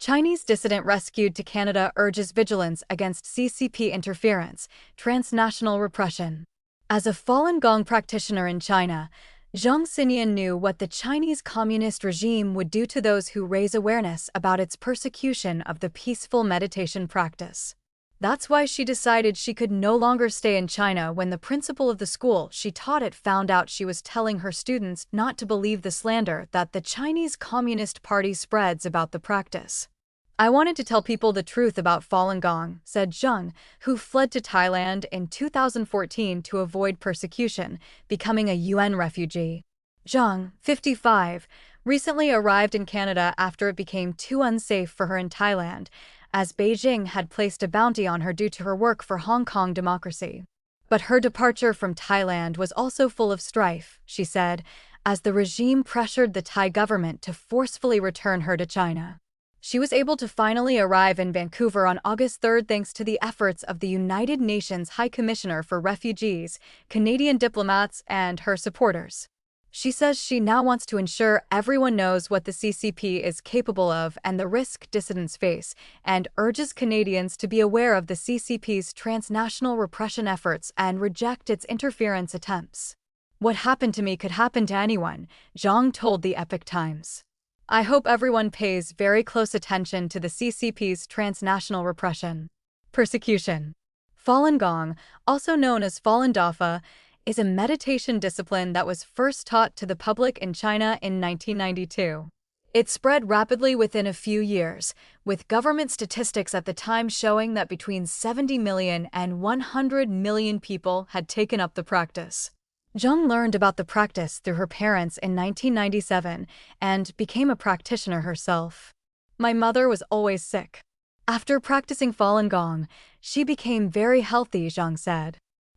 Chinese dissident rescued to Canada urges vigilance against CCP interference, transnational repression. As a Falun Gong practitioner in China, Zhang Xinyan knew what the Chinese communist regime would do to those who raise awareness about its persecution of the peaceful meditation practice. That's why she decided she could no longer stay in China when the principal of the school she taught at found out she was telling her students not to believe the slander that the Chinese Communist Party spreads about the practice. "I wanted to tell people the truth about Falun Gong," said Zhang, who fled to Thailand in 2014 to avoid persecution, becoming a UN refugee. Zhang, 55, recently arrived in Canada after it became too unsafe for her in Thailand, as Beijing had placed a bounty on her due to her work for Hong Kong democracy. But her departure from Thailand was also full of strife, she said, as the regime pressured the Thai government to forcefully return her to China. She was able to finally arrive in Vancouver on August 3 thanks to the efforts of the United Nations High Commissioner for Refugees, Canadian diplomats, and her supporters. She says she now wants to ensure everyone knows what the CCP is capable of and the risk dissidents face, and urges Canadians to be aware of the CCP's transnational repression efforts and reject its interference attempts. "What happened to me could happen to anyone," Zhang told the Epoch Times. "I hope everyone pays very close attention to the CCP's transnational repression." Persecution. Falun Gong, also known as Falun Dafa, is a meditation discipline that was first taught to the public in China in 1992. It spread rapidly within a few years, with government statistics at the time showing that between 70 million and 100 million people had taken up the practice. Zhang learned about the practice through her parents in 1997 and became a practitioner herself. "My mother was always sick. After practicing Falun Gong, she became very healthy," Zhang said.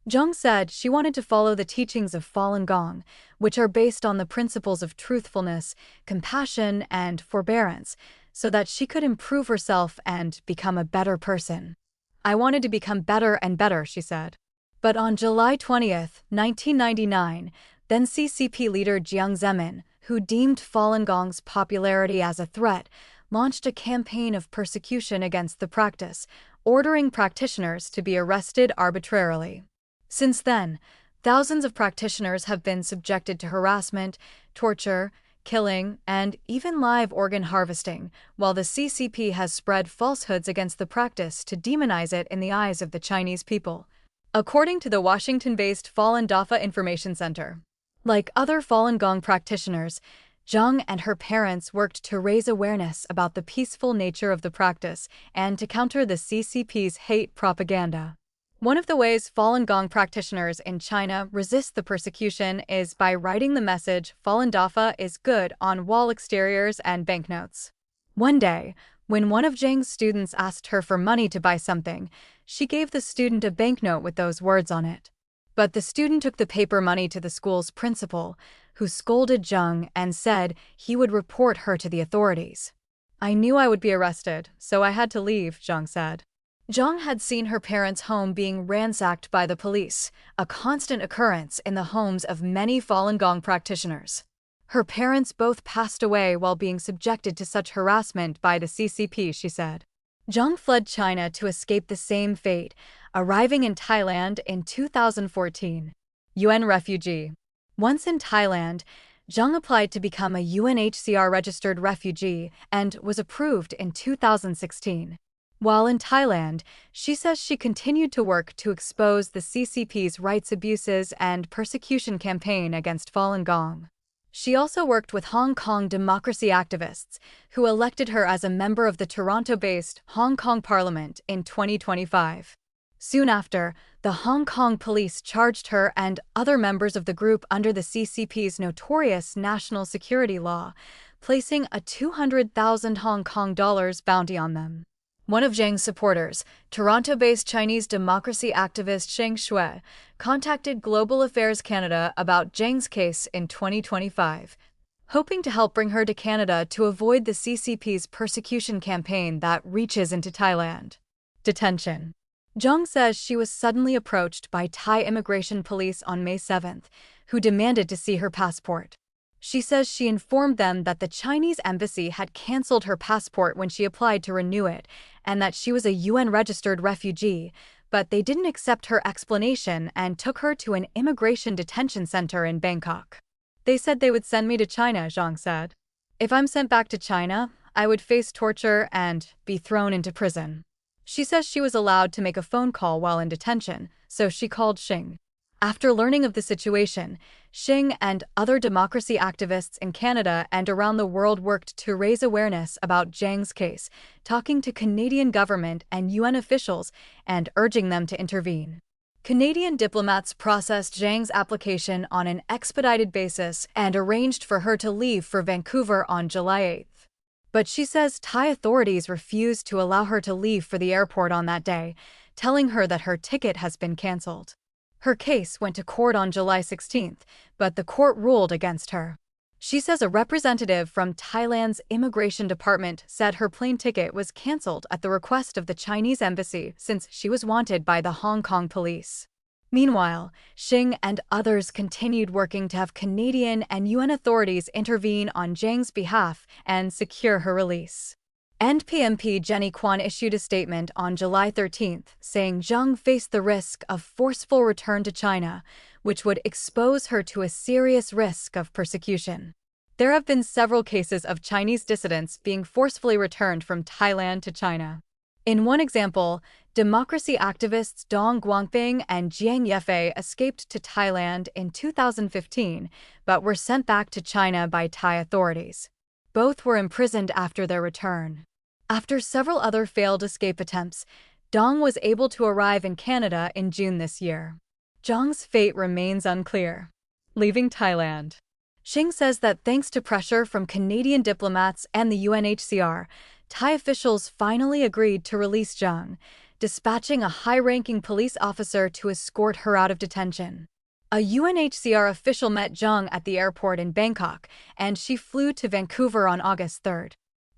Zhang said she wanted to follow the teachings of Falun Gong, which are based on the principles of truthfulness, compassion, and forbearance, so that she could improve herself and become a better person. "I wanted to become better and better," she said. But on July 20, 1999, then CCP leader Jiang Zemin, who deemed Falun Gong's popularity as a threat, launched a campaign of persecution against the practice, ordering practitioners to be arrested arbitrarily. Since then, thousands of practitioners have been subjected to harassment, torture, killing, and even live organ harvesting, while the CCP has spread falsehoods against the practice to demonize it in the eyes of the Chinese people. According to the Washington-based Falun Dafa Information Center, like other Falun Gong practitioners, Zhang and her parents worked to raise awareness about the peaceful nature of the practice and to counter the CCP's hate propaganda. One of the ways Falun Gong practitioners in China resist the persecution is by writing the message "Falun Dafa is good" on wall exteriors and banknotes. One day, when one of Zhang's students asked her for money to buy something, she gave the student a banknote with those words on it. But the student took the paper money to the school's principal, who scolded Zhang and said he would report her to the authorities. "I knew I would be arrested, so I had to leave," Zhang said. Zhang had seen her parents' home being ransacked by the police, a constant occurrence in the homes of many Falun Gong practitioners. Her parents both passed away while being subjected to such harassment by the CCP, she said. Zhang fled China to escape the same fate, arriving in Thailand in 2014. UN refugee. Once in Thailand, Zhang applied to become a UNHCR-registered refugee and was approved in 2016. While in Thailand, she says she continued to work to expose the CCP's rights abuses and persecution campaign against Falun Gong. She also worked with Hong Kong democracy activists, who elected her as a member of the Toronto-based Hong Kong Parliament in 2025. Soon after, the Hong Kong police charged her and other members of the group under the CCP's notorious national security law, placing a 200,000 Hong Kong dollars bounty on them. One of Zhang's supporters, Toronto-based Chinese democracy activist Sheng Shui, contacted Global Affairs Canada about Zhang's case in 2025, hoping to help bring her to Canada to avoid the CCP's persecution campaign that reaches into Thailand. Detention. Zhang says she was suddenly approached by Thai immigration police on May 7, who demanded to see her passport. She says she informed them that the Chinese embassy had cancelled her passport when she applied to renew it, and that she was a UN-registered refugee, but they didn't accept her explanation and took her to an immigration detention center in Bangkok. They said they would send me to China, Zhang said. If I'm sent back to China, I would face torture and be thrown into prison. She says she was allowed to make a phone call while in detention, so she called Xing. After learning of the situation, Xing and other democracy activists in Canada and around the world worked to raise awareness about Zhang's case, talking to Canadian government and UN officials and urging them to intervene. Canadian diplomats processed Zhang's application on an expedited basis and arranged for her to leave for Vancouver on July 8. But she says Thai authorities refused to allow her to leave for the airport on that day, telling her that her ticket has been cancelled. Her case went to court on July 16, but the court ruled against her. She says a representative from Thailand's immigration department said her plane ticket was cancelled at the request of the Chinese embassy since she was wanted by the Hong Kong police. Meanwhile, Xing and others continued working to have Canadian and UN authorities intervene on Zhang's behalf and secure her release. NPMP Jenny Kwan issued a statement on July 13, saying Zhang faced the risk of forceful return to China, which would expose her to a serious risk of persecution. There have been several cases of Chinese dissidents being forcefully returned from Thailand to China. In one example, democracy activists Dong Guangping and Jiang Yefei escaped to Thailand in 2015 but were sent back to China by Thai authorities. Both were imprisoned after their return. After several other failed escape attempts, Dong was able to arrive in Canada in June this year. Zhang's fate remains unclear. Leaving Thailand. Xing says that thanks to pressure from Canadian diplomats and the UNHCR, Thai officials finally agreed to release Zhang, dispatching a high-ranking police officer to escort her out of detention. A UNHCR official met Zhang at the airport in Bangkok, and she flew to Vancouver on August 3.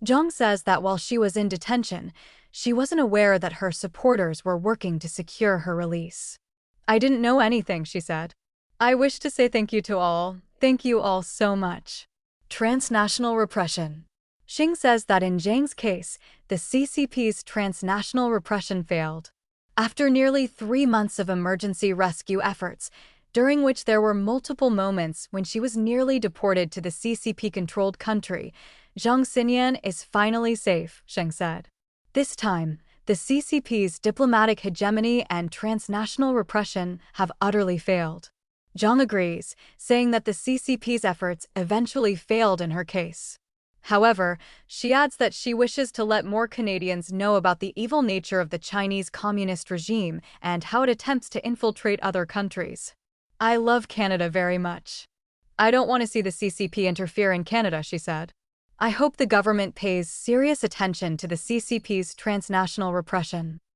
Zhang says that while she was in detention, she wasn't aware that her supporters were working to secure her release. "I didn't know anything," she said. "I wish to say thank you to all. Thank you all so much." Transnational repression. Xing says that in Zhang's case, the CCP's transnational repression failed. After nearly 3 months of emergency rescue efforts, during which there were multiple moments when she was nearly deported to the CCP-controlled country, Zhang Xinyan is finally safe, Xing said. This time, the CCP's diplomatic hegemony and transnational repression have utterly failed. Zhang agrees, saying that the CCP's efforts eventually failed in her case. However, she adds that she wishes to let more Canadians know about the evil nature of the Chinese communist regime and how it attempts to infiltrate other countries. "I love Canada very much. I don't want to see the CCP interfere in Canada," she said. "I hope the government pays serious attention to the CCP's transnational repression."